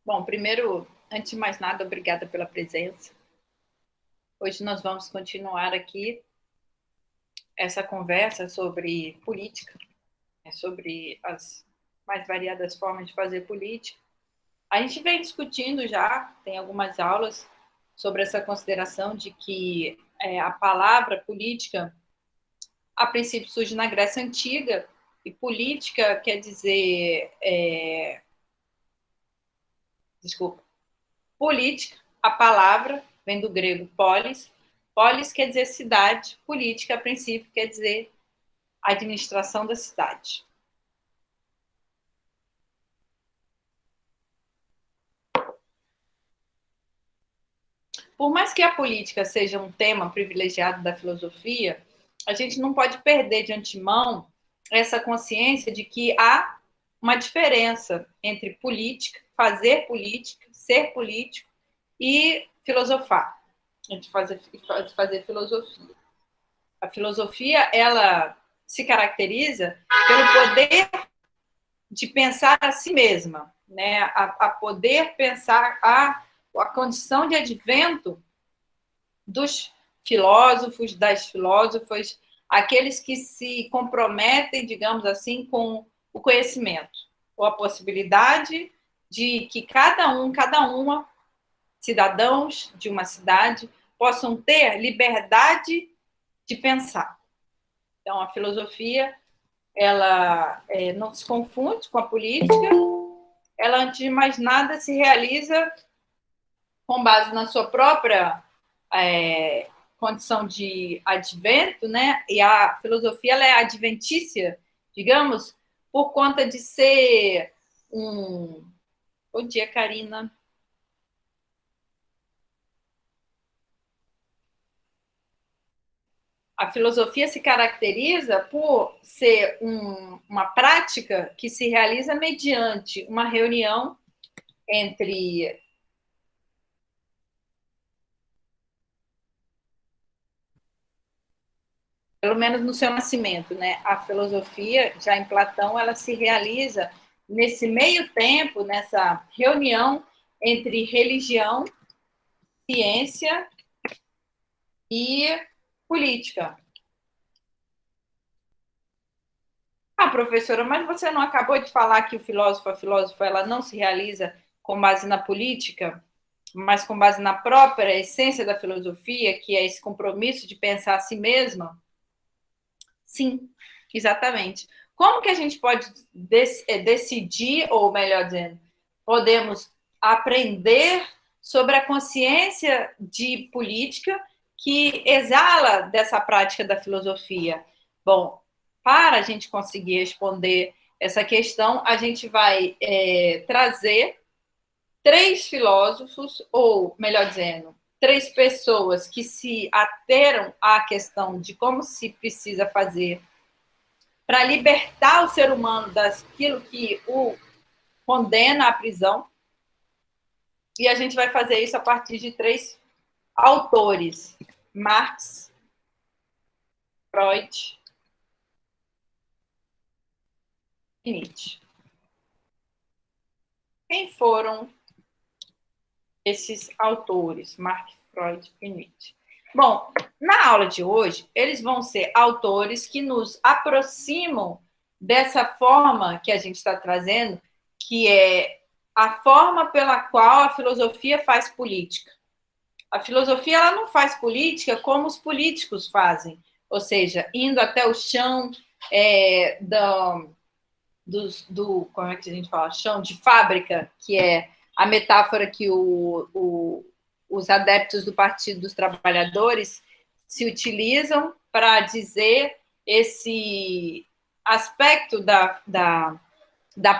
Bom, primeiro, antes de mais nada, obrigada pela presença. Hoje nós vamos continuar aqui essa conversa sobre política, sobre as mais variadas formas de fazer política. A gente vem discutindo já, tem algumas aulas sobre essa consideração de que a palavra política, a princípio, surge na Grécia Antiga, e política quer dizer, política, a palavra vem do grego polis. Polis quer dizer cidade, política, a princípio, quer dizer administração da cidade. Por mais que a política seja um tema privilegiado da filosofia, a gente não pode perder de antemão essa consciência de que há uma diferença entre política, fazer política, ser político e filosofar, entre fazer filosofia. A filosofia, ela se caracteriza pelo poder de pensar a si mesma, né? A poder pensar a condição de advento dos filósofos, das filósofas, aqueles que se comprometem, digamos assim, com o conhecimento, ou a possibilidade de que cada uma, cidadãos de uma cidade, possam ter liberdade de pensar. Então, a filosofia, ela não se confunde com a política, ela, antes de mais nada, se realiza com base na sua própria condição de advento, né? E a filosofia, ela é adventícia, digamos, por conta de ser um... Bom dia, Karina. A filosofia se caracteriza por ser uma prática que se realiza mediante uma reunião entre pelo menos no seu nascimento, né? A filosofia, já em Platão, ela se realiza nesse meio tempo, nessa reunião entre religião, ciência e política. Ah, professora, mas você não acabou de falar que a filósofa, ela não se realiza com base na política, mas com base na própria essência da filosofia, que é esse compromisso de pensar a si mesma? Sim, exatamente. Como que a gente pode decidir, ou melhor dizendo, podemos aprender sobre a consciência de política que exala dessa prática da filosofia? Bom, para a gente conseguir responder essa questão, a gente vai trazer três filósofos, ou melhor dizendo, três pessoas que se ateram à questão de como se precisa fazer para libertar o ser humano daquilo que o condena à prisão. E a gente vai fazer isso a partir de três autores: Marx, Freud e Nietzsche. Quem foram esses autores, Marx, Freud e Nietzsche? Bom, na aula de hoje, eles vão ser autores que nos aproximam dessa forma que a gente está trazendo, que é a forma pela qual a filosofia faz política. A filosofia, ela não faz política como os políticos fazem, ou seja, indo até o chão como é que a gente fala? Chão de fábrica, que é a metáfora que os adeptos do Partido dos Trabalhadores se utilizam para dizer esse aspecto da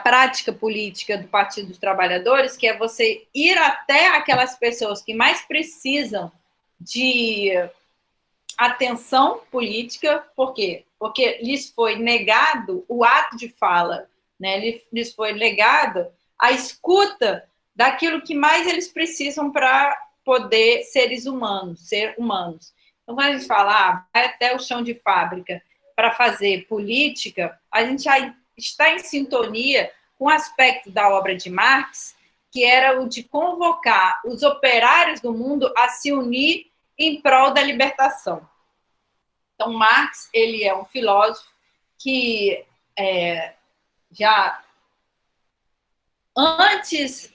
prática política do Partido dos Trabalhadores, que é você ir até aquelas pessoas que mais precisam de atenção política. Por quê? Porque lhes foi negado o ato de fala, né? Lhes foi negado a escuta daquilo que mais eles precisam para poder ser humanos. Então, quando a gente fala, vai até o chão de fábrica para fazer política, a gente já está em sintonia com o aspecto da obra de Marx, que era o de convocar os operários do mundo a se unir em prol da libertação. Então, Marx, ele é um filósofo que já antes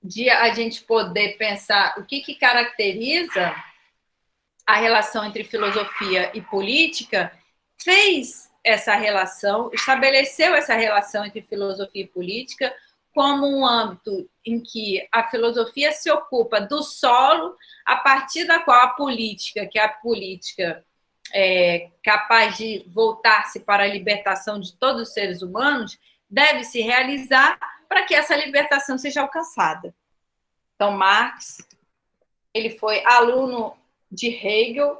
de a gente poder pensar o que caracteriza a relação entre filosofia e política, fez essa relação, estabeleceu essa relação entre filosofia e política como um âmbito em que a filosofia se ocupa do solo, a partir da qual a política, que é a política capaz de voltar-se para a libertação de todos os seres humanos, deve se realizar para que essa libertação seja alcançada. Então, Marx, ele foi aluno de Hegel,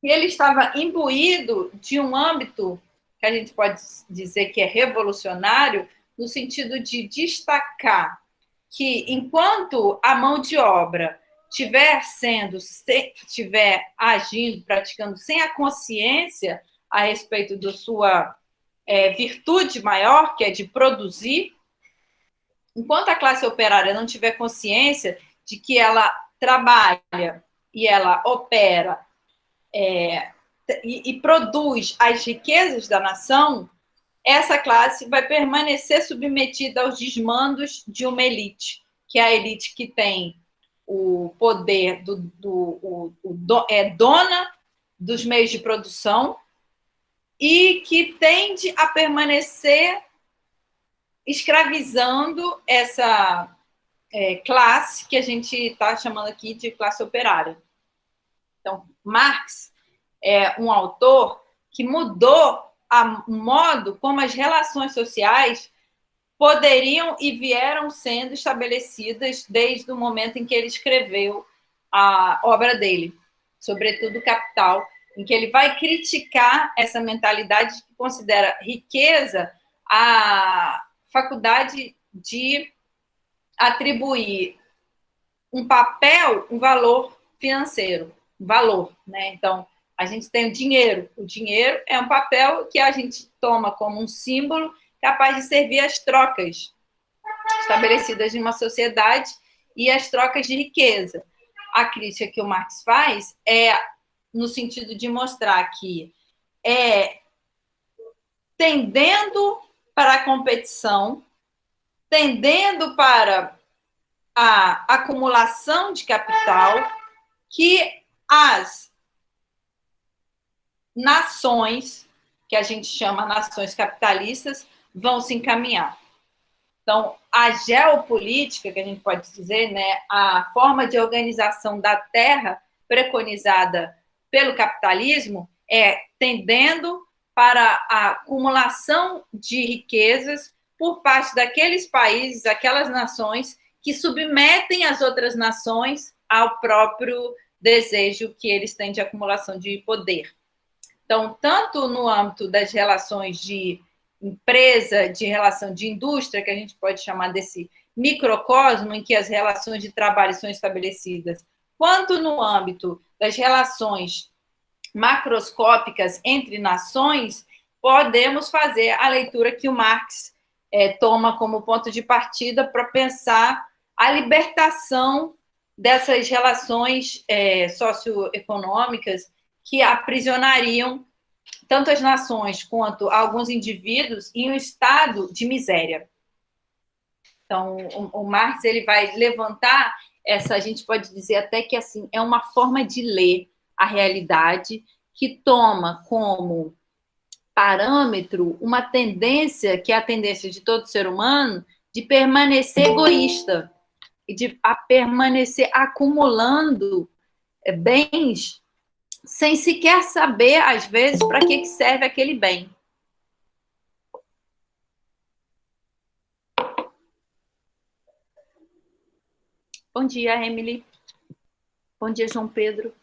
e ele estava imbuído de um âmbito que a gente pode dizer que é revolucionário, no sentido de destacar que, enquanto a mão de obra estiver agindo, praticando sem a consciência a respeito da sua virtude maior, que é de produzir, enquanto a classe operária não tiver consciência de que ela trabalha e ela opera e produz as riquezas da nação, essa classe vai permanecer submetida aos desmandos de uma elite, que é a elite que tem o poder, é dona dos meios de produção e que tende a permanecer escravizando essa classe que a gente está chamando aqui de classe operária. Então, Marx é um autor que mudou o modo como as relações sociais poderiam e vieram sendo estabelecidas desde o momento em que ele escreveu a obra dele, sobretudo Capital, em que ele vai criticar essa mentalidade que considera riqueza a faculdade de atribuir um papel, um valor financeiro, valor, né? Então, a gente tem o dinheiro. O dinheiro é um papel que a gente toma como um símbolo capaz de servir às trocas estabelecidas em uma sociedade e às trocas de riqueza. A crítica que o Marx faz é no sentido de mostrar que tendendo para a competição, tendendo para a acumulação de capital, que as nações, que a gente chama nações capitalistas, vão se encaminhar. Então, a geopolítica, que a gente pode dizer, né, a forma de organização da Terra preconizada pelo capitalismo é tendendo para a acumulação de riquezas por parte daqueles países, aquelas nações que submetem as outras nações ao próprio desejo que eles têm de acumulação de poder. Então, tanto no âmbito das relações de empresa, de relação de indústria, que a gente pode chamar desse microcosmo em que as relações de trabalho são estabelecidas, quanto no âmbito das relações macroscópicas entre nações, podemos fazer a leitura que o Marx toma como ponto de partida para pensar a libertação dessas relações socioeconômicas que aprisionariam tanto as nações quanto alguns indivíduos em um estado de miséria. Então, o Marx ele vai levantar essa, a gente pode dizer até que assim é uma forma de ler a realidade que toma como parâmetro uma tendência, que é a tendência de todo ser humano, de permanecer egoísta e de permanecer acumulando bens sem sequer saber, às vezes, para que serve aquele bem. Bom dia, Emily. Bom dia, João Pedro.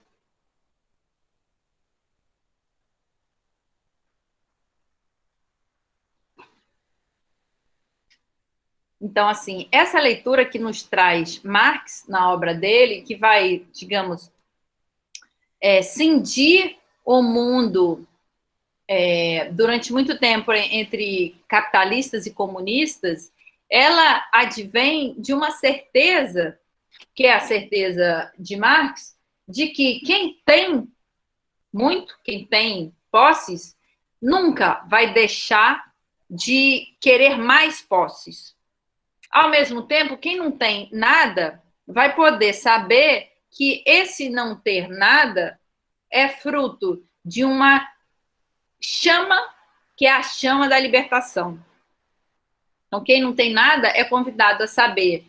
Então, assim, essa leitura que nos traz Marx na obra dele, que vai, digamos, cindir o mundo durante muito tempo entre capitalistas e comunistas, ela advém de uma certeza, que é a certeza de Marx, de que quem tem muito, quem tem posses, nunca vai deixar de querer mais posses. Ao mesmo tempo, quem não tem nada vai poder saber que esse não ter nada é fruto de uma chama, que é a chama da libertação. Então, quem não tem nada é convidado a saber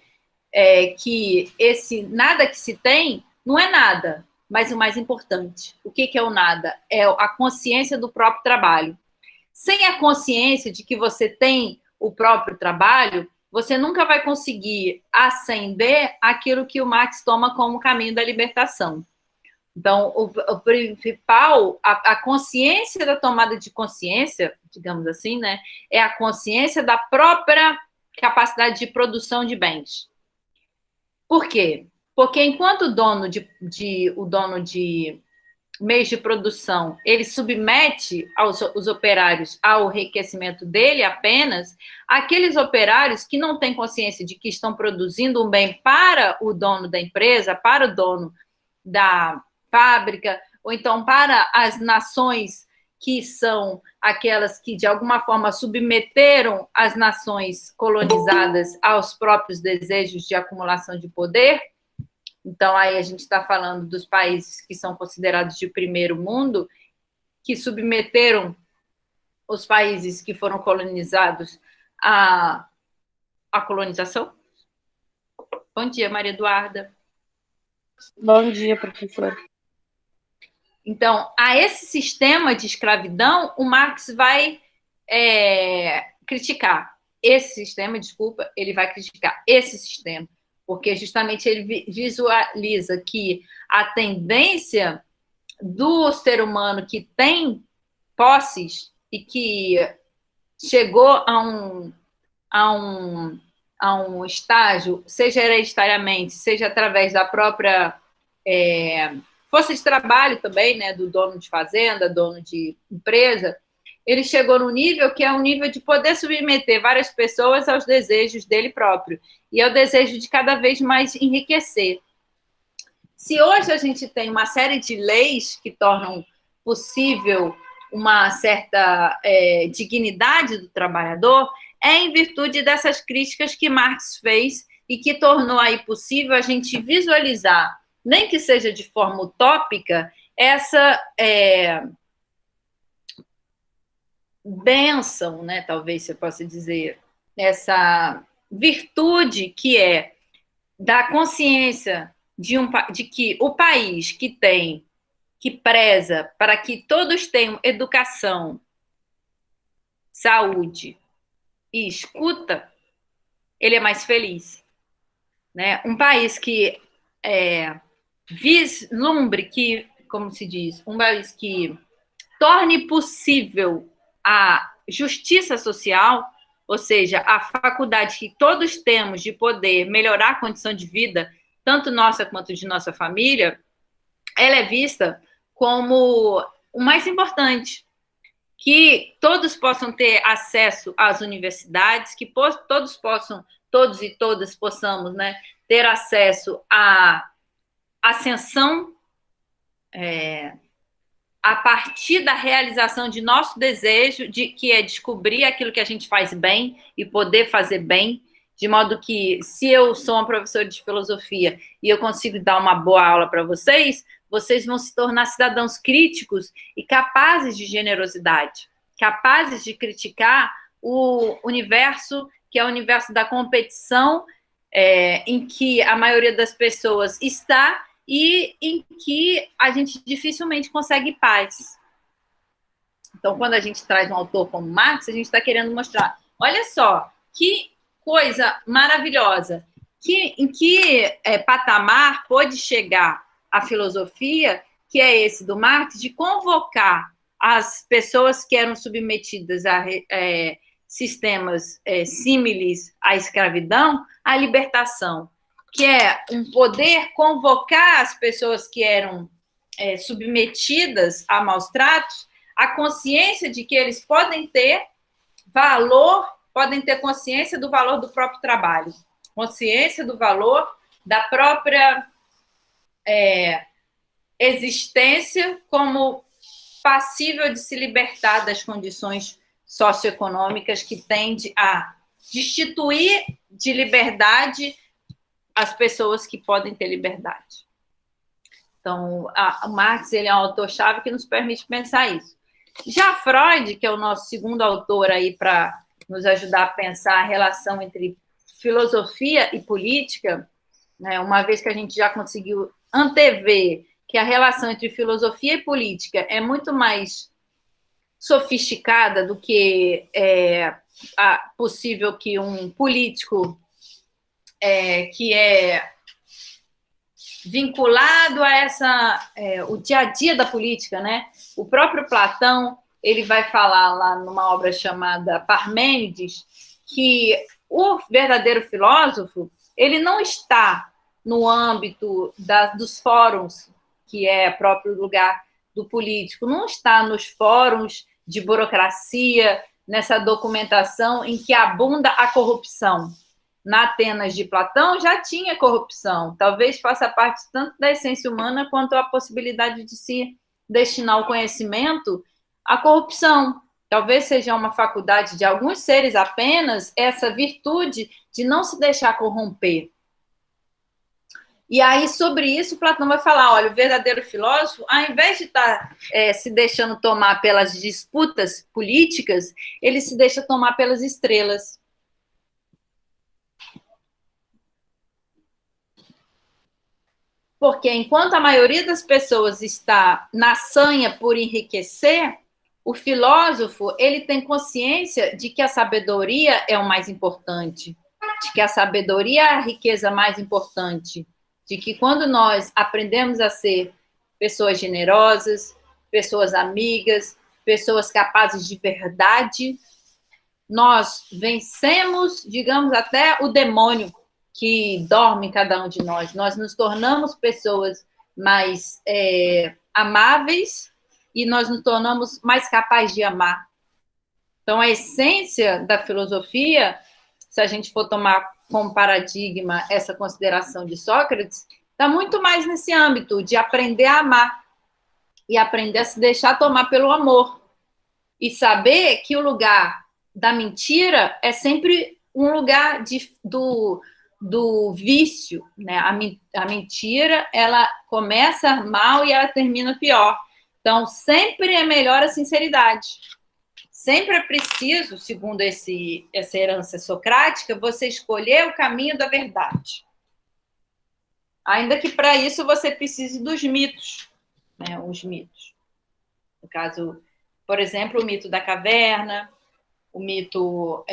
que esse nada que se tem não é nada, mas o mais importante. O que é o nada? É a consciência do próprio trabalho. Sem a consciência de que você tem o próprio trabalho, você nunca vai conseguir ascender aquilo que o Marx toma como caminho da libertação. Então, o principal, a consciência da tomada de consciência, digamos assim, né, é a consciência da própria capacidade de produção de bens. Por quê? Porque enquanto o dono de meios de produção, ele submete os operários ao enriquecimento dele apenas, aqueles operários que não têm consciência de que estão produzindo um bem para o dono da empresa, para o dono da fábrica, ou então para as nações que são aquelas que, de alguma forma, submeteram as nações colonizadas aos próprios desejos de acumulação de poder. Então, aí a gente está falando dos países que são considerados de primeiro mundo, que submeteram os países que foram colonizados à colonização. Bom dia, Maria Eduarda. Bom dia, professora. Então, a esse sistema de escravidão, o Marx vai criticar. Esse sistema, desculpa, ele vai criticar esse sistema, porque justamente ele visualiza que a tendência do ser humano que tem posses e que chegou a um estágio, seja hereditariamente, seja através da própria força de trabalho também, né, do dono de fazenda, dono de empresa, ele chegou no nível que é um nível de poder submeter várias pessoas aos desejos dele próprio e ao desejo de cada vez mais enriquecer. Se hoje a gente tem uma série de leis que tornam possível uma certa dignidade do trabalhador, é em virtude dessas críticas que Marx fez e que tornou aí possível a gente visualizar, nem que seja de forma utópica, essa bênção, né, talvez você possa dizer, essa virtude que é da consciência de que o país que preza para que todos tenham educação, saúde e escuta, ele é mais feliz. Né? Um país que vislumbre, que, como se diz, um país que torne possível a justiça social, ou seja, a faculdade que todos temos de poder melhorar a condição de vida, tanto nossa quanto de nossa família, ela é vista como o mais importante, que todos possam ter acesso às universidades, que todos e todas possamos, né, ter acesso à ascensão a partir da realização de nosso desejo, que é descobrir aquilo que a gente faz bem e poder fazer bem, de modo que, se eu sou uma professora de filosofia e eu consigo dar uma boa aula para vocês, vocês vão se tornar cidadãos críticos e capazes de generosidade, capazes de criticar o universo, que é o universo da competição, em que a maioria das pessoas está e em que a gente dificilmente consegue paz. Então, quando a gente traz um autor como Marx, a gente está querendo mostrar, olha só, que coisa maravilhosa, em que patamar pode chegar a filosofia, que é esse do Marx, de convocar as pessoas que eram submetidas a sistemas símiles à escravidão, à libertação, que é um poder convocar as pessoas que eram submetidas a maus tratos, a consciência de que eles podem ter valor, podem ter consciência do valor do próprio trabalho, consciência do valor da própria existência como passível de se libertar das condições socioeconômicas que tende a destituir de liberdade as pessoas que podem ter liberdade. Então, o Marx ele é um autor-chave que nos permite pensar isso. Já Freud, que é o nosso segundo autor aí para nos ajudar a pensar a relação entre filosofia e política, né, uma vez que a gente já conseguiu antever que a relação entre filosofia e política é muito mais sofisticada do que possível que um político que é vinculado a o dia a dia da política, né? O próprio Platão ele vai falar lá numa obra chamada Parmênides que o verdadeiro filósofo ele não está no âmbito dos fóruns, que é próprio lugar do político, não está nos fóruns de burocracia, nessa documentação em que abunda a corrupção. Na Atenas de Platão já tinha corrupção, talvez faça parte tanto da essência humana quanto a possibilidade de se destinar o conhecimento à corrupção. Talvez seja uma faculdade de alguns seres apenas essa virtude de não se deixar corromper. E aí, sobre isso, Platão vai falar, olha, o verdadeiro filósofo, ao invés de estar se deixando tomar pelas disputas políticas, ele se deixa tomar pelas estrelas. Porque enquanto a maioria das pessoas está na sanha por enriquecer, o filósofo ele tem consciência de que a sabedoria é o mais importante, de que a sabedoria é a riqueza mais importante, de que quando nós aprendemos a ser pessoas generosas, pessoas amigas, pessoas capazes de verdade, nós vencemos, digamos, até o demônio que dorme em cada um de nós. Nós nos tornamos pessoas mais amáveis e nós nos tornamos mais capazes de amar. Então, a essência da filosofia, se a gente for tomar como paradigma essa consideração de Sócrates, está muito mais nesse âmbito de aprender a amar e aprender a se deixar tomar pelo amor e saber que o lugar da mentira é sempre um lugar do vício, né? A mentira, ela começa mal e ela termina pior. Então, sempre é melhor a sinceridade. Sempre é preciso, segundo essa herança socrática, você escolher o caminho da verdade. Ainda que para isso você precise dos mitos, né? Os mitos. No caso, por exemplo, o mito da caverna, o mito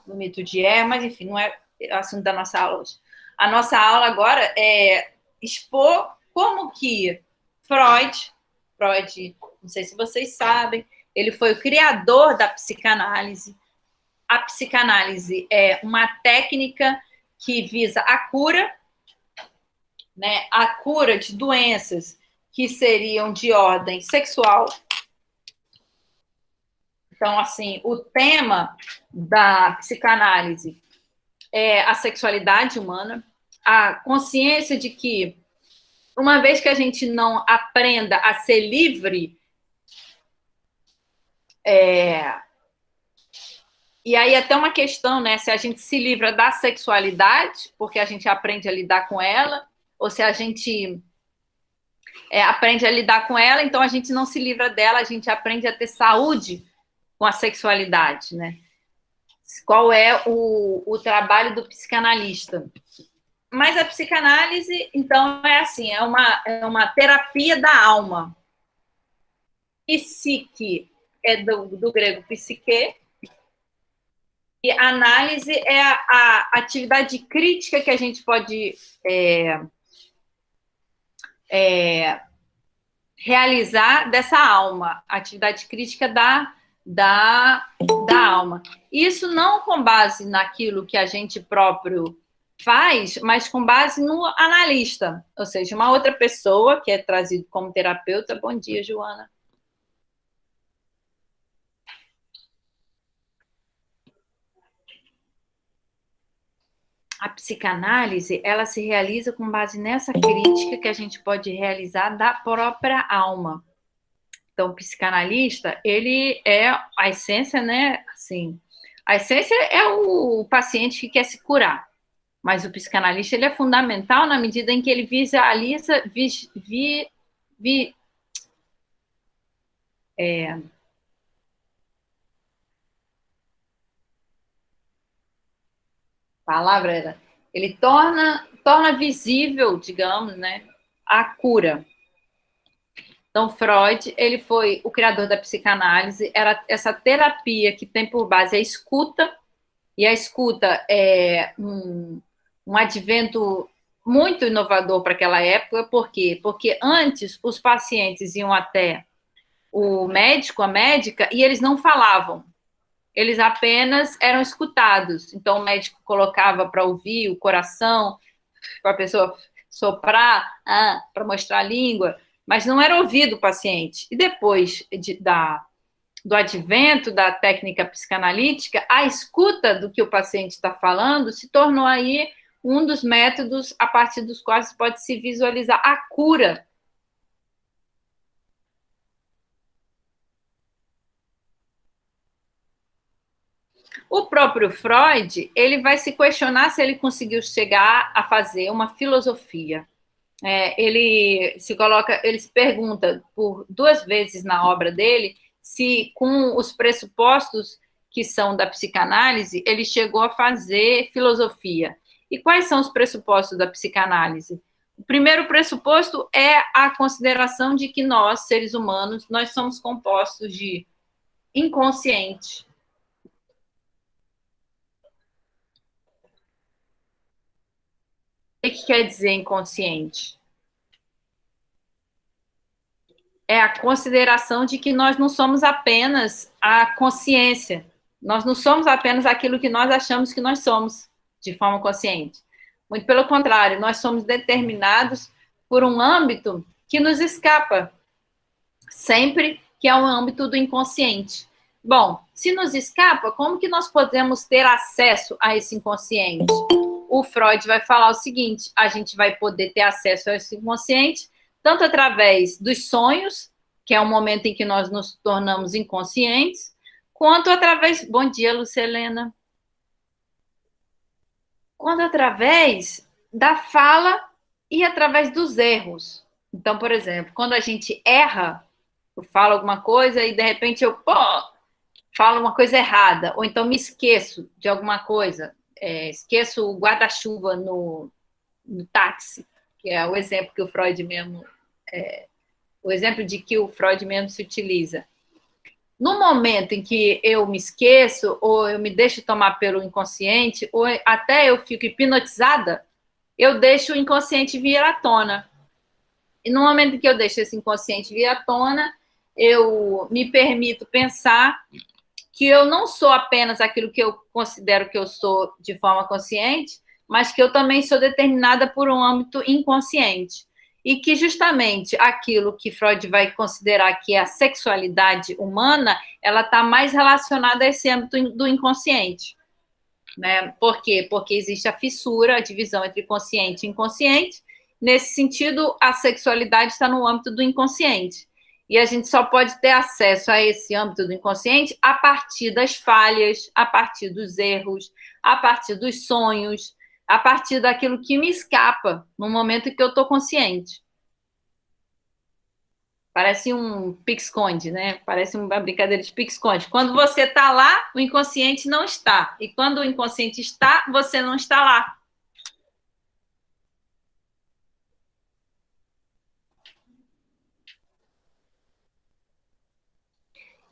do mito de mas enfim, não é assunto da nossa aula hoje. A nossa aula agora é expor como que Freud, não sei se vocês sabem, ele foi o criador da psicanálise. A psicanálise é uma técnica que visa a cura, né? A cura de doenças que seriam de ordem sexual. Então, assim, o tema da psicanálise é a sexualidade humana, a consciência de que, uma vez que a gente não aprenda a ser livre, e aí até uma questão, né, se a gente se livra da sexualidade, porque a gente aprende a lidar com ela, ou se a gente aprende a lidar com ela, então a gente não se livra dela, a gente aprende a ter saúde com a sexualidade, né? Qual é o trabalho do psicanalista? Mas a psicanálise, então, é assim, é uma terapia da alma. Psique é do grego psique, e a análise é a atividade crítica que a gente pode realizar dessa alma, a atividade crítica da alma. Isso não com base naquilo que a gente próprio faz, mas com base no analista, ou seja, uma outra pessoa que é trazido como terapeuta. Bom dia, Joana. a psicanálise, ela se realiza com base nessa crítica que a gente pode realizar da própria alma. Então, o psicanalista, ele é a essência, né? Assim, a essência é o paciente que quer se curar, mas o psicanalista ele é fundamental na medida em que ele visualiza, palavra era, ele torna visível, digamos, né, a cura. Então, Freud, ele foi o criador da psicanálise, era essa terapia que tem por base a escuta, e a escuta é um advento muito inovador para aquela época, por quê? Porque antes os pacientes iam até o médico, a médica, e eles não falavam, eles apenas eram escutados. Então, o médico colocava para ouvir o coração, para a pessoa soprar, para mostrar a língua, mas não era ouvido o paciente. E depois do advento da técnica psicanalítica, a escuta do que o paciente está falando se tornou aí um dos métodos a partir dos quais pode se visualizar a cura. O próprio Freud, ele vai se questionar se ele conseguiu chegar a fazer uma filosofia. Ele se pergunta por 2 vezes na obra dele se, com os pressupostos que são da psicanálise, ele chegou a fazer filosofia. E quais são os pressupostos da psicanálise? O primeiro pressuposto é a consideração de que nós, seres humanos, nós somos compostos de inconsciente. O que quer dizer inconsciente? É a consideração de que nós não somos apenas a consciência, nós não somos apenas aquilo que nós achamos que nós somos, de forma consciente. Muito pelo contrário, nós somos determinados por um âmbito que nos escapa, sempre que é o âmbito do inconsciente. Bom, se nos escapa, como que nós podemos ter acesso a esse inconsciente? O Freud vai falar o seguinte: a gente vai poder ter acesso a esse inconsciente tanto através dos sonhos, que é o momento em que nós nos tornamos inconscientes, quanto através... Bom dia, Lucelena. Quanto através da fala e através dos erros. Então, por exemplo, quando a gente erra, eu falo alguma coisa e de repente eu falo uma coisa errada, ou então me esqueço de alguma coisa, esqueço o guarda-chuva no táxi, que é o exemplo que o Freud mesmo, o exemplo de que o Freud mesmo se utiliza. No momento em que eu me esqueço, ou eu me deixo tomar pelo inconsciente, ou até eu fico hipnotizada, eu deixo o inconsciente vir à tona. E no momento em que eu deixo esse inconsciente vir à tona, eu me permito pensar que eu não sou apenas aquilo que eu considero que eu sou de forma consciente, mas que eu também sou determinada por um âmbito inconsciente. E que justamente aquilo que Freud vai considerar que é a sexualidade humana, ela está mais relacionada a esse âmbito do inconsciente. Né? Por quê? Porque existe a fissura, a divisão entre consciente e inconsciente. Nesse sentido, a sexualidade está no âmbito do inconsciente. E a gente só pode ter acesso a esse âmbito do inconsciente a partir das falhas, a partir dos erros, a partir dos sonhos, a partir daquilo que me escapa no momento em que eu estou consciente. Parece um pique-esconde, né? Parece uma brincadeira de pique-esconde. Quando você está lá, o inconsciente não está. E quando o inconsciente está, você não está lá.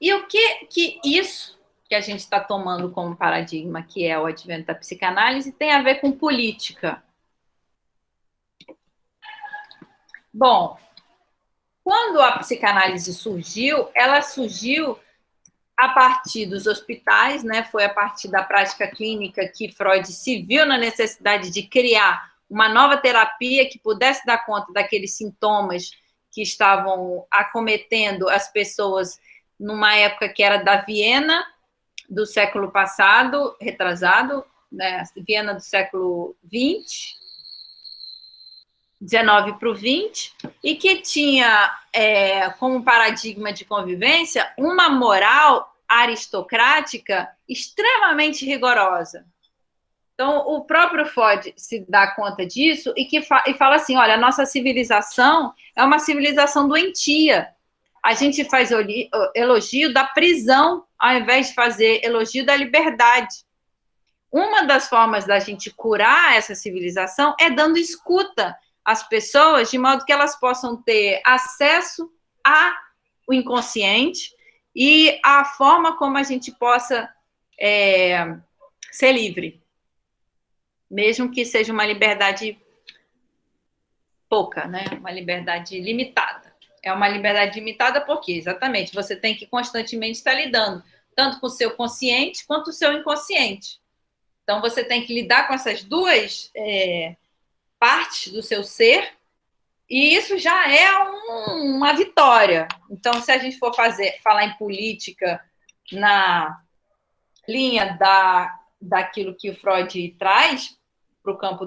E o que isso que a gente está tomando como paradigma, que é o advento da psicanálise, tem a ver com política? Bom, quando a psicanálise surgiu, ela surgiu a partir dos hospitais, né? Foi a partir da prática clínica que Freud se viu na necessidade de criar uma nova terapia que pudesse dar conta daqueles sintomas que estavam acometendo as pessoas numa época que era da Viena, do século passado, retrasado, né, Viena do século XX, 19 para o 20, e que tinha como paradigma de convivência uma moral aristocrática extremamente rigorosa. Então, o próprio Freud se dá conta disso e fala assim, olha, a nossa civilização é uma civilização doentia. A gente faz elogio da prisão ao invés de fazer elogio da liberdade. Uma das formas da gente curar essa civilização é dando escuta às pessoas, de modo que elas possam ter acesso ao inconsciente e à forma como a gente possa ser livre. Mesmo que seja uma liberdade pouca, né? Uma liberdade limitada. É uma liberdade limitada porque, exatamente, você tem que constantemente estar lidando tanto com o seu consciente quanto o seu inconsciente. Então, você tem que lidar com essas duas partes do seu ser, e isso já é uma vitória. Então, se a gente for falar em política na linha daquilo que o Freud traz para o campo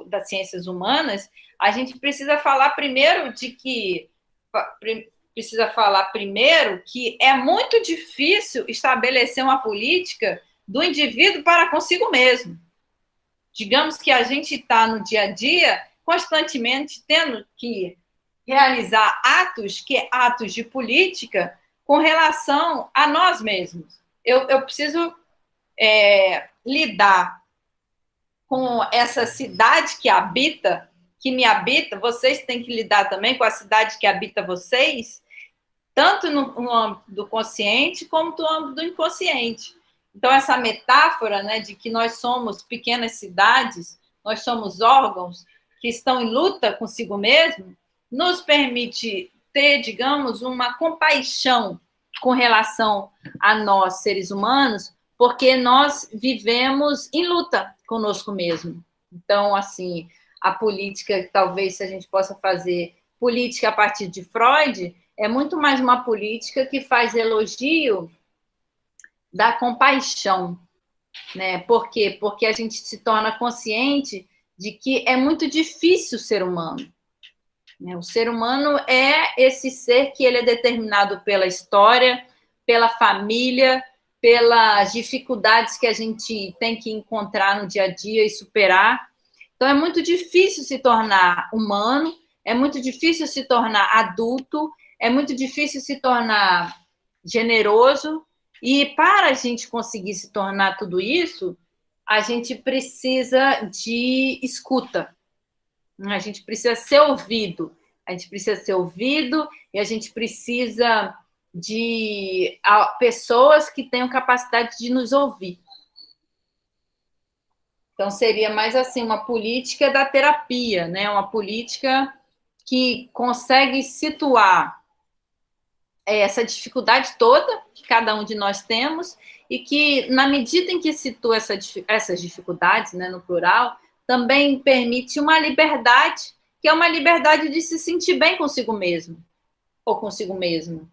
das ciências humanas, a gente precisa falar primeiro que é muito difícil estabelecer uma política do indivíduo para consigo mesmo. Digamos que a gente está no dia a dia constantemente tendo que realizar atos de política com relação a nós mesmos. Eu preciso lidar com essa cidade que me habita, vocês têm que lidar também com a cidade que habita vocês, tanto no âmbito do consciente como no âmbito do inconsciente. Então, essa metáfora, né, de que nós somos pequenas cidades, nós somos órgãos que estão em luta consigo mesmo, nos permite ter, digamos, uma compaixão com relação a nós, seres humanos, porque nós vivemos em luta conosco mesmo. Então, assim, a política, talvez, se a gente possa fazer política a partir de Freud, é muito mais uma política que faz elogio da compaixão, né? Por quê? Porque a gente se torna consciente de que é muito difícil ser humano. O ser humano é esse ser que ele é determinado pela história, pela família, pelas dificuldades que a gente tem que encontrar no dia a dia e superar. Então, é muito difícil se tornar humano, é muito difícil se tornar adulto, é muito difícil se tornar generoso. E para a gente conseguir se tornar tudo isso, a gente precisa de escuta. A gente precisa ser ouvido. A gente precisa ser ouvido e a gente precisa de pessoas que tenham capacidade de nos ouvir. Então, seria mais assim, uma política da terapia, né? Uma política que consegue situar essa dificuldade toda que cada um de nós temos e que, na medida em que situa essas dificuldades, né, no plural, também permite uma liberdade, que é uma liberdade de se sentir bem consigo mesmo ou consigo mesmo.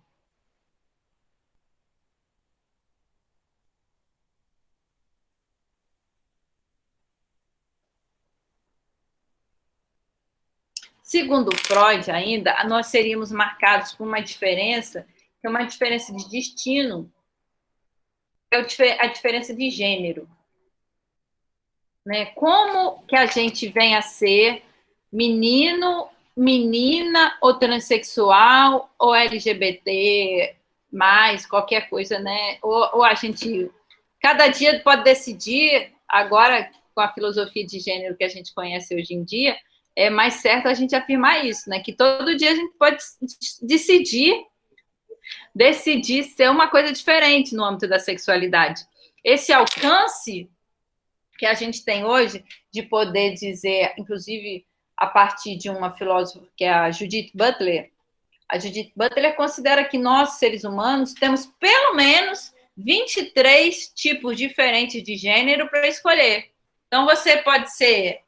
Segundo Freud, ainda, nós seríamos marcados por uma diferença, que é uma diferença de destino, é a diferença de gênero. Né? Como que a gente vem a ser menino, menina, ou transexual, ou LGBT, mais qualquer coisa, né? Ou a gente, cada dia pode decidir, agora com a filosofia de gênero que a gente conhece hoje em dia, é mais certo a gente afirmar isso, né? Que todo dia a gente pode decidir ser uma coisa diferente no âmbito da sexualidade. Esse alcance que a gente tem hoje de poder dizer, inclusive a partir de uma filósofa que é a Judith Butler. A Judith Butler considera que nós, seres humanos, temos pelo menos 23 tipos diferentes de gênero para escolher. Então, você pode ser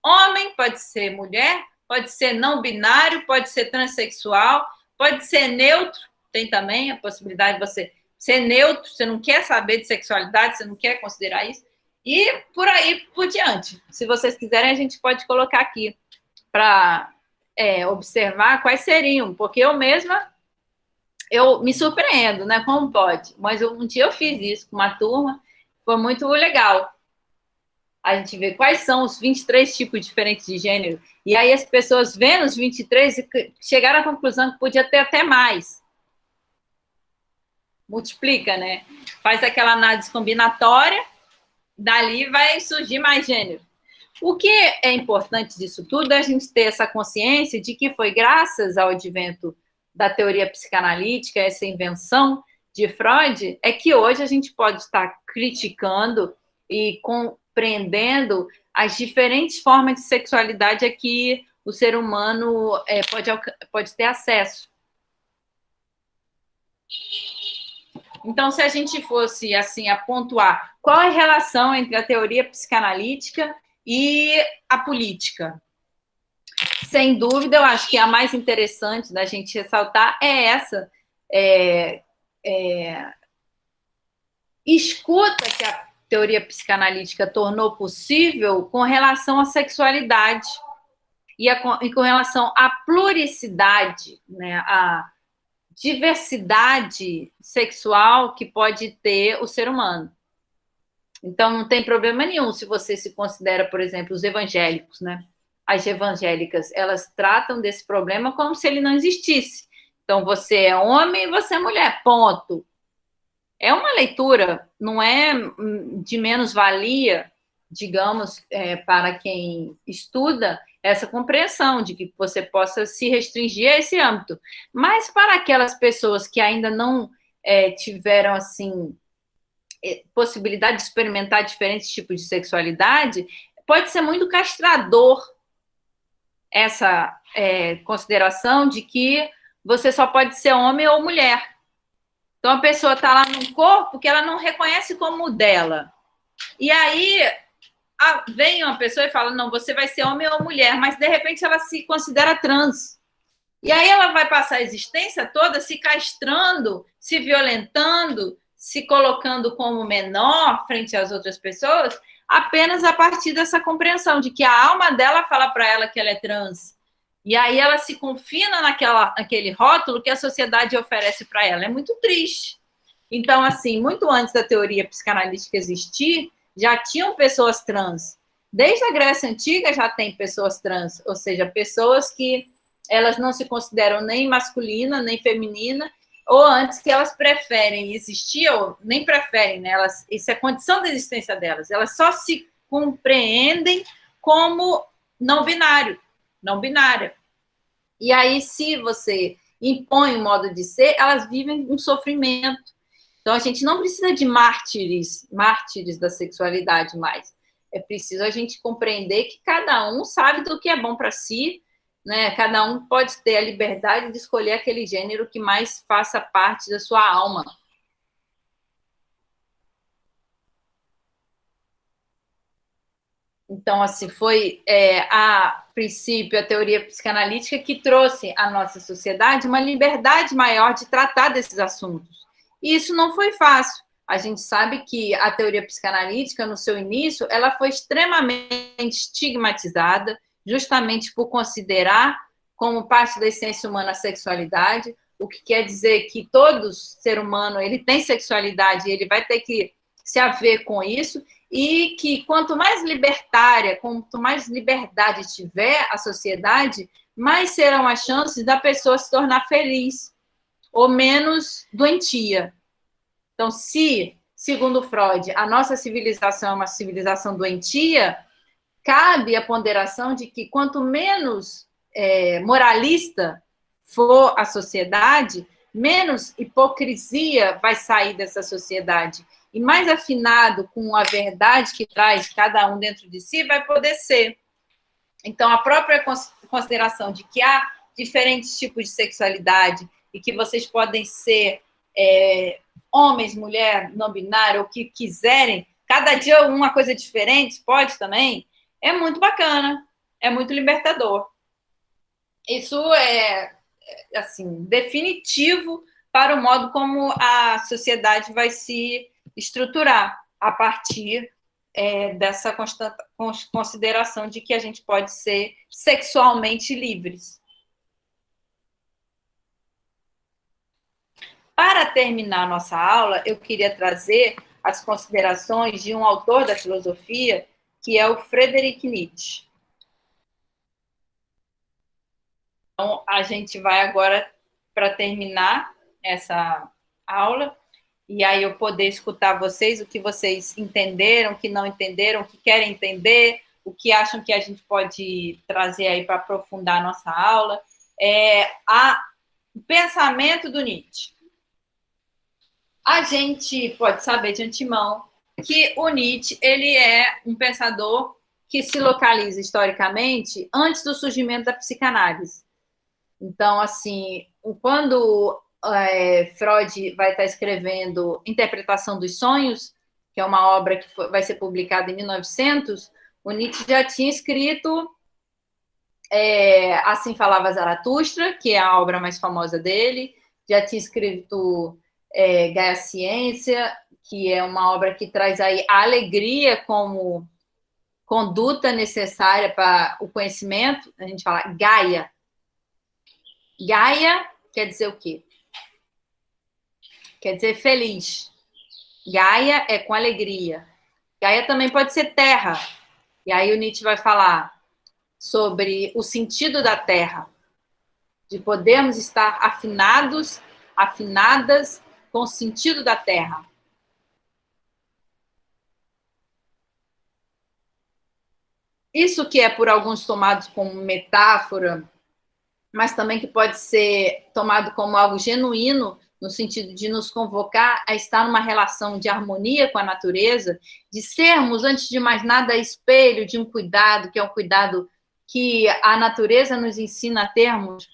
homem, pode ser mulher, pode ser não binário, pode ser transexual, pode ser neutro, tem também a possibilidade de você ser neutro, você não quer saber de sexualidade, você não quer considerar isso. E por aí por diante. Se vocês quiserem, a gente pode colocar aqui para observar quais seriam, porque eu mesma eu me surpreendo, né? Como pode? Mas um dia eu fiz isso com uma turma, foi muito legal. A gente vê quais são os 23 tipos diferentes de gênero. E aí as pessoas vendo os 23 e chegaram à conclusão que podia ter até mais. Multiplica, né? Faz aquela análise combinatória, dali vai surgir mais gênero. O que é importante disso tudo é a gente ter essa consciência de que foi graças ao advento da teoria psicanalítica, essa invenção de Freud, é que hoje a gente pode estar criticando e compreendendo as diferentes formas de sexualidade a que o ser humano pode ter acesso. Então, se a gente fosse assim a pontuar qual é a relação entre a teoria psicanalítica e a política, sem dúvida, eu acho que a mais interessante da gente ressaltar é essa escuta que a teoria psicanalítica tornou possível com relação à sexualidade e com relação à pluricidade, né, à diversidade sexual que pode ter o ser humano. Então, não tem problema nenhum se você se considera, por exemplo, os evangélicos, né? As evangélicas, elas tratam desse problema como se ele não existisse. Então, você é homem e você é mulher, ponto. É uma leitura, não é de menos-valia, digamos, para quem estuda essa compreensão de que você possa se restringir a esse âmbito. Mas para aquelas pessoas que ainda não tiveram, assim, possibilidade de experimentar diferentes tipos de sexualidade, pode ser muito castrador essa consideração de que você só pode ser homem ou mulher. Então, a pessoa está lá num corpo que ela não reconhece como dela. E aí, vem uma pessoa e fala, não, você vai ser homem ou mulher, mas, de repente, ela se considera trans. E aí ela vai passar a existência toda se castrando, se violentando, se colocando como menor frente às outras pessoas, apenas a partir dessa compreensão de que a alma dela fala para ela que ela é trans. E aí ela se confina naquele rótulo que a sociedade oferece para ela. É muito triste. Então, assim, muito antes da teoria psicanalítica existir, já tinham pessoas trans. Desde a Grécia Antiga já tem pessoas trans, ou seja, pessoas que elas não se consideram nem masculina, nem feminina, ou antes que elas preferem existir, ou nem preferem, né? Isso é condição da existência delas. Elas só se compreendem como não binário, não binária. E aí, se você impõe um modo de ser, elas vivem um sofrimento. Então, a gente não precisa de mártires da sexualidade mais. É preciso a gente compreender que cada um sabe do que é bom para si, né? Cada um pode ter a liberdade de escolher aquele gênero que mais faça parte da sua alma. Então, assim, foi a princípio a teoria psicanalítica que trouxe à nossa sociedade uma liberdade maior de tratar desses assuntos. E isso não foi fácil. A gente sabe que a teoria psicanalítica, no seu início, ela foi extremamente estigmatizada, justamente por considerar como parte da essência humana a sexualidade, o que quer dizer que todo ser humano ele tem sexualidade e ele vai ter que se haver com isso, e que quanto mais libertária, quanto mais liberdade tiver a sociedade, mais serão as chances da pessoa se tornar feliz ou menos doentia. Então, se, segundo Freud, a nossa civilização é uma civilização doentia, cabe a ponderação de que quanto menos moralista for a sociedade, menos hipocrisia vai sair dessa sociedade. E mais afinado com a verdade que traz cada um dentro de si, vai poder ser. Então, a própria consideração de que há diferentes tipos de sexualidade e que vocês podem ser homens, mulher, não binário, o que quiserem, cada dia uma coisa diferente, pode também, é muito bacana, é muito libertador. Isso é, assim, definitivo para o modo como a sociedade vai se estruturar a partir dessa consideração de que a gente pode ser sexualmente livres. Para terminar nossa aula, eu queria trazer as considerações de um autor da filosofia, que é o Friedrich Nietzsche. Então, a gente vai agora, para terminar essa aula, e aí eu poder escutar vocês, o que vocês entenderam, o que não entenderam, o que querem entender, o que acham que a gente pode trazer aí para aprofundar a nossa aula. O pensamento do Nietzsche. A gente pode saber de antemão que o Nietzsche ele é um pensador que se localiza historicamente antes do surgimento da psicanálise. Então, assim, quando Freud vai estar escrevendo Interpretação dos Sonhos, que é uma obra que vai ser publicada em 1900, o Nietzsche já tinha escrito Assim Falava Zaratustra, que é a obra mais famosa dele, já tinha escrito Gaia Ciência, que é uma obra que traz aí a alegria como conduta necessária para o conhecimento. A gente fala Gaia. Gaia quer dizer o quê? Quer dizer feliz. Gaia é com alegria. Gaia também pode ser terra. E aí o Nietzsche vai falar sobre o sentido da terra, de podermos estar afinadas com o sentido da terra. Isso que é por alguns tomado como metáfora, mas também que pode ser tomado como algo genuíno, no sentido de nos convocar a estar numa relação de harmonia com a natureza, de sermos, antes de mais nada, espelho de um cuidado, que é um cuidado que a natureza nos ensina a termos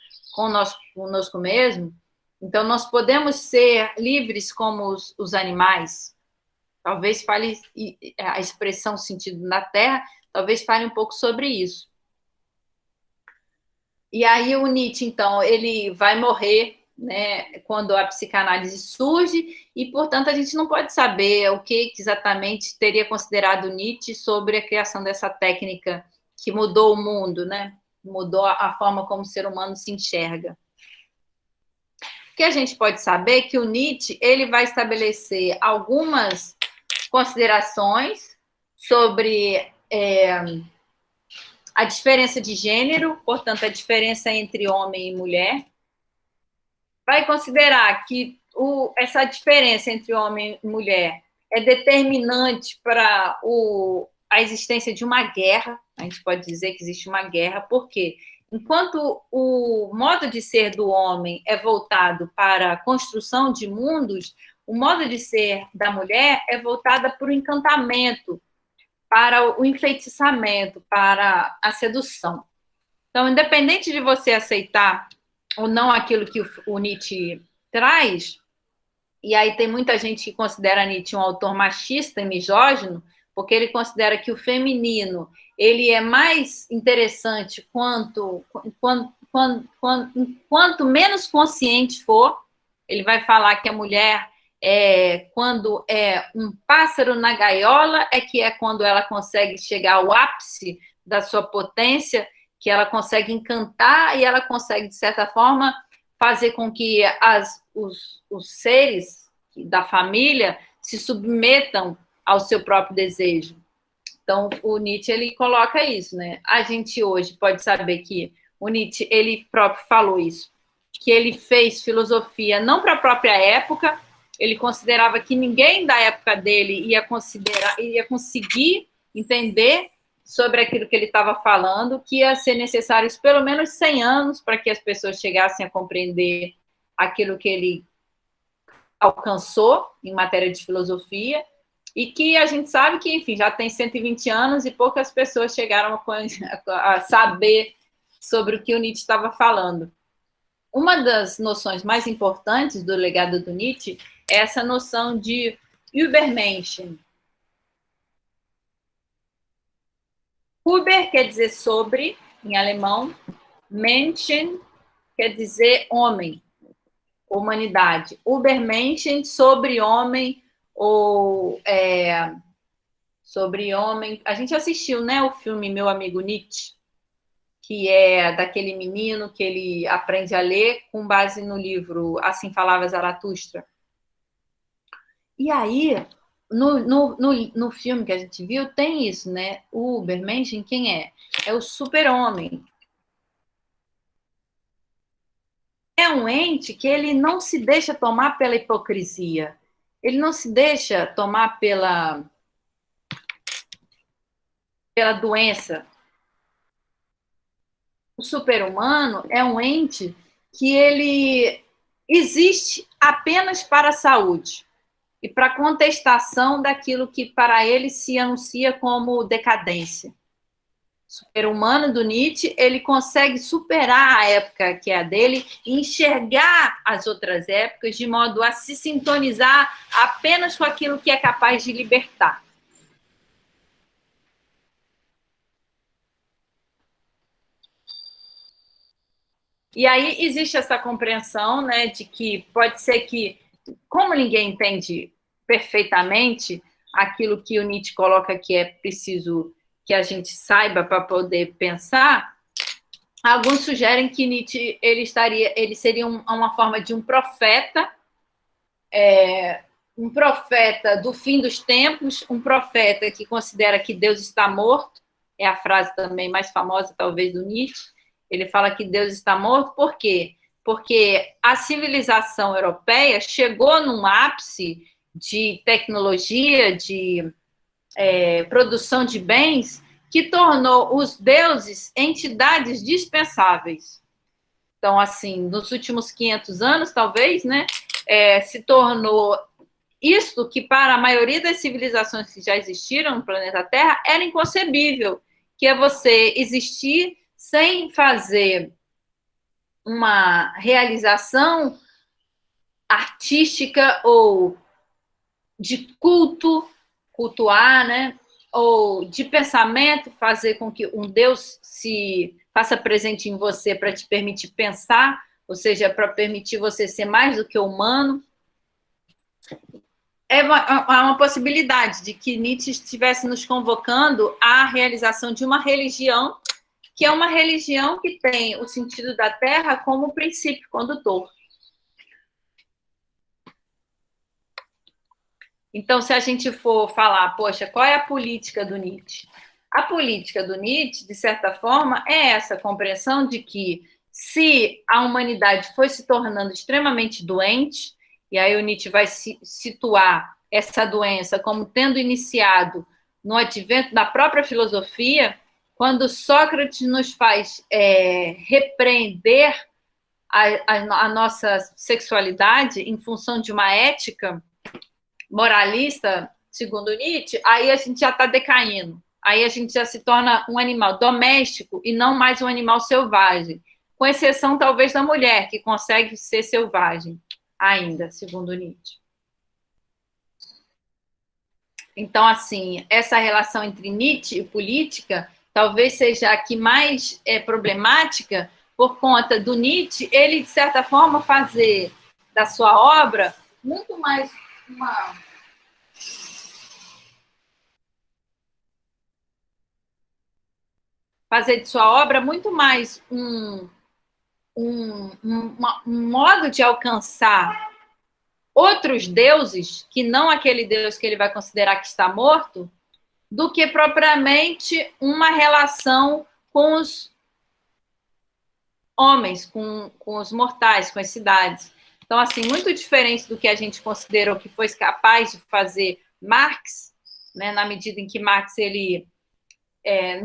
conosco mesmo. Então, nós podemos ser livres como os animais. Talvez fale a expressão sentido na terra, talvez fale um pouco sobre isso. E aí o Nietzsche, então, ele vai morrer, né, quando a psicanálise surge, e, portanto, a gente não pode saber o que exatamente teria considerado Nietzsche sobre a criação dessa técnica que mudou o mundo, né? Mudou a forma como o ser humano se enxerga. O que a gente pode saber é que o Nietzsche ele vai estabelecer algumas considerações sobre a diferença de gênero, portanto, a diferença entre homem e mulher. Vai considerar que essa diferença entre homem e mulher é determinante para a existência de uma guerra. A gente pode dizer que existe uma guerra, porque enquanto o modo de ser do homem é voltado para a construção de mundos, o modo de ser da mulher é voltada para o encantamento, para o enfeitiçamento, para a sedução. Então, independente de você aceitar ou não aquilo que o Nietzsche traz, e aí tem muita gente que considera Nietzsche um autor machista e misógino, porque ele considera que o feminino ele é mais interessante quanto menos consciente for. Ele vai falar que a mulher, quando é um pássaro na gaiola, que é quando ela consegue chegar ao ápice da sua potência, que ela consegue encantar e ela consegue, de certa forma, fazer com que os seres da família se submetam ao seu próprio desejo. Então, o Nietzsche, ele coloca isso, né? A gente hoje pode saber que o Nietzsche, ele próprio falou isso, que ele fez filosofia não para a própria época, ele considerava que ninguém da época dele ia conseguir entender sobre aquilo que ele estava falando, que ia ser necessários pelo menos 100 anos para que as pessoas chegassem a compreender aquilo que ele alcançou em matéria de filosofia, e que a gente sabe que, enfim, já tem 120 anos e poucas pessoas chegaram a saber sobre o que o Nietzsche estava falando. Uma das noções mais importantes do legado do Nietzsche é essa noção de Übermenschen. Über quer dizer sobre, em alemão, Menschen quer dizer homem, humanidade. Übermenschen, sobre homem, ou sobre homem. A gente assistiu, né, o filme Meu Amigo Nietzsche, que é daquele menino que ele aprende a ler com base no livro Assim Falava Zaratustra. E aí, no filme que a gente viu, tem isso, né? O Ubermensch, quem é? É o super-homem. É um ente que ele não se deixa tomar pela hipocrisia. Ele não se deixa tomar pela doença. O super-humano é um ente que ele existe apenas para a saúde e para a contestação daquilo que para ele se anuncia como decadência. O super-humano do Nietzsche, ele consegue superar a época que é a dele e enxergar as outras épocas de modo a se sintonizar apenas com aquilo que é capaz de libertar. E aí existe essa compreensão, né, de que pode ser que, como ninguém entende perfeitamente aquilo que o Nietzsche coloca que é preciso que a gente saiba para poder pensar, alguns sugerem que Nietzsche ele seria uma forma de um profeta do fim dos tempos, um profeta que considera que Deus está morto, é a frase também mais famosa, talvez, do Nietzsche. Ele fala que Deus está morto, por quê? Porque a civilização europeia chegou num ápice de tecnologia, de produção de bens, que tornou os deuses entidades dispensáveis. Então, assim, nos últimos 500 anos, talvez, né, se tornou isto que para a maioria das civilizações que já existiram no planeta Terra era inconcebível, que é você existir sem fazer uma realização artística ou de cultuar, né? Ou de pensamento, fazer com que um Deus se faça presente em você para te permitir pensar, ou seja, para permitir você ser mais do que humano. É uma possibilidade de que Nietzsche estivesse nos convocando à realização de uma religião, que é uma religião que tem o sentido da terra como princípio condutor. Então, se a gente for falar, poxa, qual é a política do Nietzsche? A política do Nietzsche, de certa forma, é essa compreensão de que se a humanidade foi se tornando extremamente doente, e aí o Nietzsche vai situar essa doença como tendo iniciado no advento da própria filosofia, quando Sócrates nos faz repreender a nossa sexualidade em função de uma ética moralista, segundo Nietzsche, aí a gente já está decaindo. Aí a gente já se torna um animal doméstico e não mais um animal selvagem, com exceção talvez da mulher, que consegue ser selvagem ainda, segundo Nietzsche. Então, assim, essa relação entre Nietzsche e política talvez seja a que mais é problemática por conta do Nietzsche, ele, de certa forma, fazer da sua obra muito mais fazer de sua obra muito mais um modo de alcançar outros deuses, que não aquele Deus que ele vai considerar que está morto, do que propriamente uma relação com os homens, com os mortais, com as cidades. Então, assim, muito diferente do que a gente considerou que foi capaz de fazer Marx, né, na medida em que Marx ele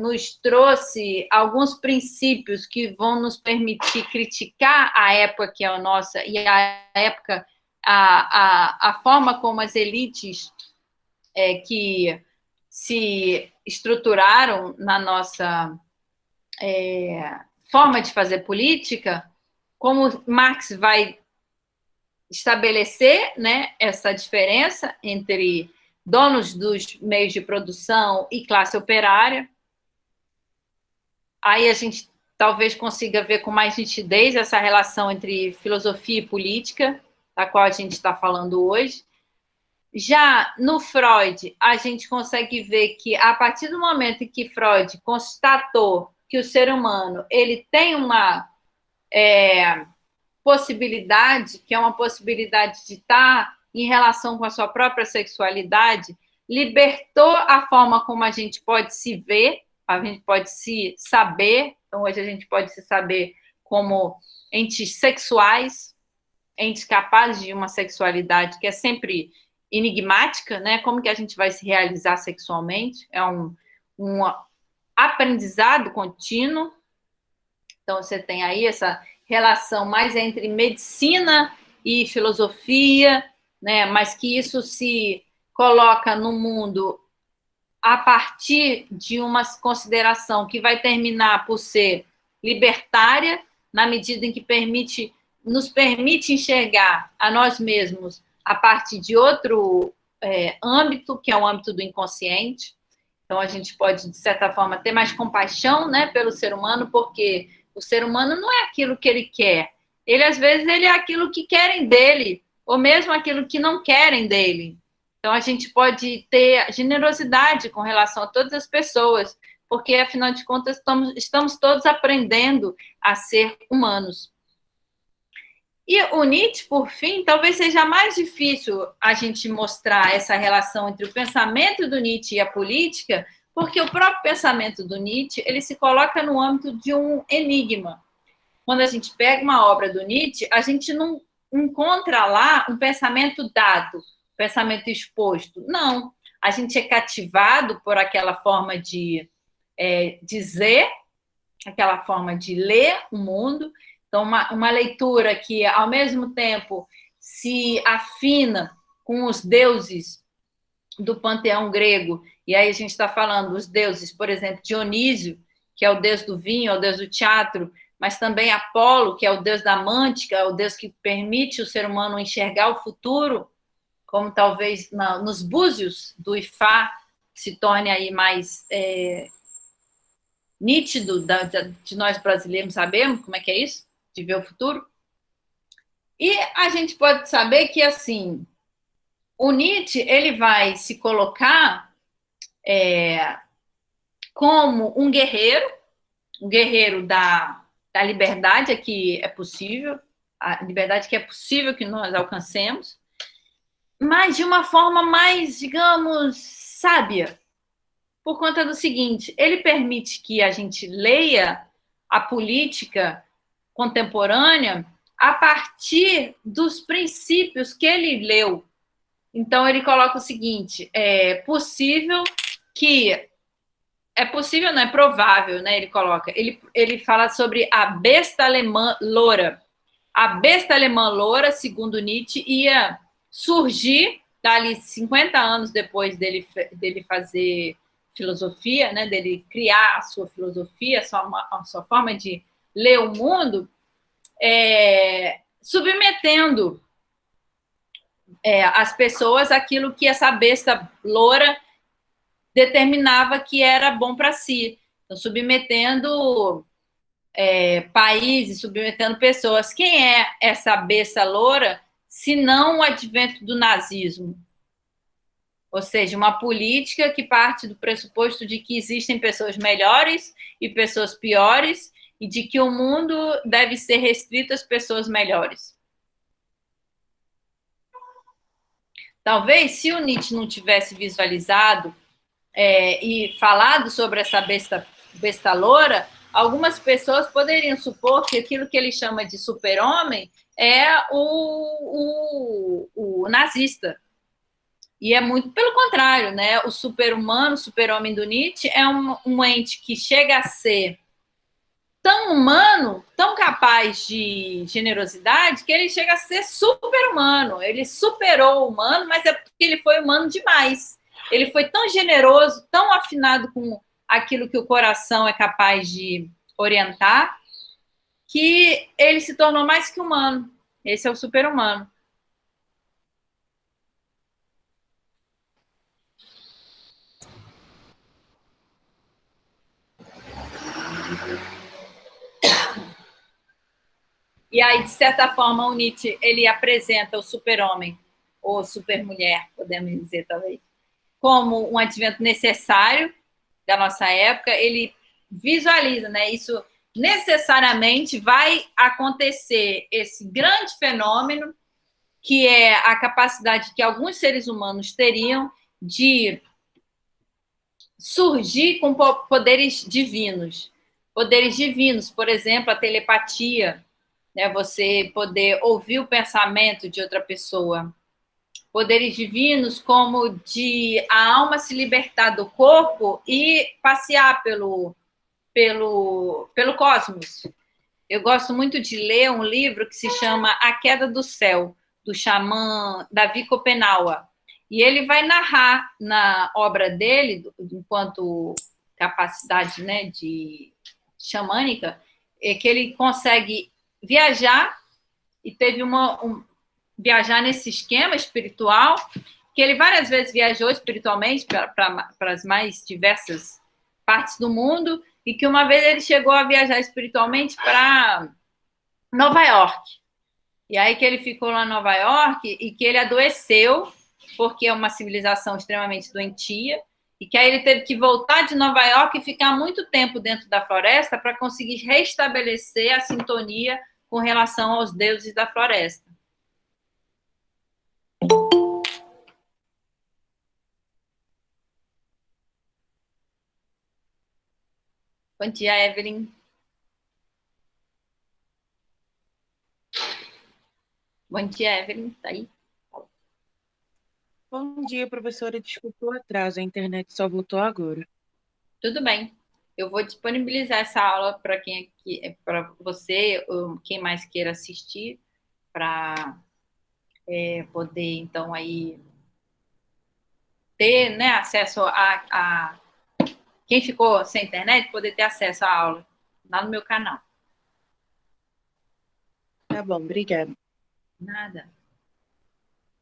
nos trouxe alguns princípios que vão nos permitir criticar a época que é a nossa e a época, a forma como as elites que se estruturaram na nossa forma de fazer política, como Marx vai estabelecer, né, essa diferença entre donos dos meios de produção e classe operária. Aí a gente talvez consiga ver com mais nitidez essa relação entre filosofia e política, da qual a gente está falando hoje. Já no Freud, a gente consegue ver que a partir do momento em que Freud constatou que o ser humano ele tem uma possibilidade, que é uma possibilidade de estar em relação com a sua própria sexualidade, libertou a forma como a gente pode se ver, a gente pode se saber. Então, hoje a gente pode se saber como entes sexuais, entes capazes de uma sexualidade que é sempre enigmática, né? Como que a gente vai se realizar sexualmente? É um aprendizado contínuo. Então, você tem aí essa relação mais entre medicina e filosofia, né? Mas que isso se coloca no mundo a partir de uma consideração que vai terminar por ser libertária, na medida em que nos permite enxergar a nós mesmos a partir de outro âmbito, que é o âmbito do inconsciente. Então, a gente pode, de certa forma, ter mais compaixão, né, pelo ser humano, porque o ser humano não é aquilo que ele quer. Ele, às vezes, ele é aquilo que querem dele, ou mesmo aquilo que não querem dele. Então, a gente pode ter generosidade com relação a todas as pessoas, porque, afinal de contas, estamos todos aprendendo a ser humanos. E o Nietzsche, por fim, talvez seja mais difícil a gente mostrar essa relação entre o pensamento do Nietzsche e a política, porque o próprio pensamento do Nietzsche ele se coloca no âmbito de um enigma. Quando a gente pega uma obra do Nietzsche, a gente não encontra lá um pensamento dado, um pensamento exposto. Não. A gente é cativado por aquela forma de dizer, aquela forma de ler o mundo. Então, uma leitura que, ao mesmo tempo, se afina com os deuses do panteão grego, e aí a gente está falando dos deuses, por exemplo, Dionísio, que é o deus do vinho, é o deus do teatro, mas também Apolo, que é o deus da mântica, é o deus que permite o ser humano enxergar o futuro, como talvez nos búzios do Ifá se torne aí mais nítido de nós brasileiros sabemos como é que é isso, de ver o futuro. E a gente pode saber que, assim, o Nietzsche ele vai se colocar como um guerreiro da liberdade que é possível, a liberdade que é possível que nós alcancemos, mas de uma forma mais, digamos, sábia, por conta do seguinte: ele permite que a gente leia a política contemporânea a partir dos princípios que ele leu. Então, ele coloca o seguinte: é possível que... É possível, não é provável, né? Ele coloca. Ele fala sobre a besta alemã loura. A besta alemã loura, segundo Nietzsche, ia surgir dali 50 anos depois dele fazer filosofia, né? Dele criar a sua filosofia, a sua forma de ler o mundo, submetendo as pessoas àquilo que essa besta loura determinava que era bom para si. Então, submetendo países, submetendo pessoas. Quem é essa besta loura, se não o advento do nazismo? Ou seja, uma política que parte do pressuposto de que existem pessoas melhores e pessoas piores, e de que o mundo deve ser restrito às pessoas melhores. Talvez, se o Nietzsche não tivesse visualizado e falado sobre essa besta loura, algumas pessoas poderiam supor que aquilo que ele chama de super-homem é o nazista. E é muito pelo contrário, né? O super-humano, o super-homem do Nietzsche é um ente que chega a ser tão humano, tão capaz de generosidade, que ele chega a ser super-humano. Ele superou o humano, mas é porque ele foi humano demais. Ele foi tão generoso, tão afinado com aquilo que o coração é capaz de orientar, que ele se tornou mais que humano. Esse é o super-humano. E aí, de certa forma, o Nietzsche ele apresenta o super-homem ou supermulher, podemos dizer talvez, como um advento necessário da nossa época. Ele visualiza, né, isso necessariamente vai acontecer, esse grande fenômeno que é a capacidade que alguns seres humanos teriam de surgir com poderes divinos. Poderes divinos, por exemplo, a telepatia, né? Você poder ouvir o pensamento de outra pessoa. Poderes divinos como de a alma se libertar do corpo e passear pelo cosmos. Eu gosto muito de ler um livro que se chama A Queda do Céu, do xamã Davi Copenaua. E ele vai narrar na obra dele, enquanto capacidade, né, de xamânica, que ele consegue viajar e teve viajar nesse esquema espiritual, que ele várias vezes viajou espiritualmente para as mais diversas partes do mundo, e que uma vez ele chegou a viajar espiritualmente para Nova York. E aí que ele ficou lá em Nova York e que ele adoeceu, porque é uma civilização extremamente doentia, e que aí ele teve que voltar de Nova York e ficar muito tempo dentro da floresta para conseguir restabelecer a sintonia com relação aos deuses da floresta. Bom dia, Evelyn. Bom dia, Evelyn. Tá aí? Bom dia, professora. Desculpa o atraso, a internet só voltou agora. Tudo bem. Eu vou disponibilizar essa aula para para você, ou quem mais queira assistir, para poder então aí ter, né, acesso a quem ficou sem internet poder ter acesso à aula lá no meu canal. Tá bom, obrigada. Nada.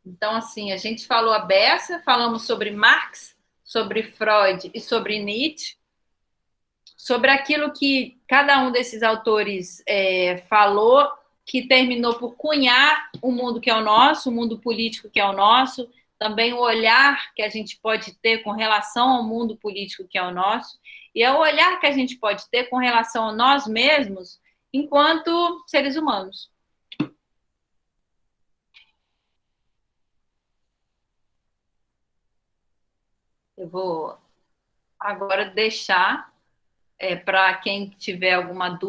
Então, assim, a gente falou a beça, falamos sobre Marx, sobre Freud e sobre Nietzsche, sobre aquilo que cada um desses autores falou, que terminou por cunhar o mundo que é o nosso, o mundo político que é o nosso, também o olhar que a gente pode ter com relação ao mundo político que é o nosso, e é o olhar que a gente pode ter com relação a nós mesmos enquanto seres humanos. Eu vou agora deixar para quem tiver alguma dúvida.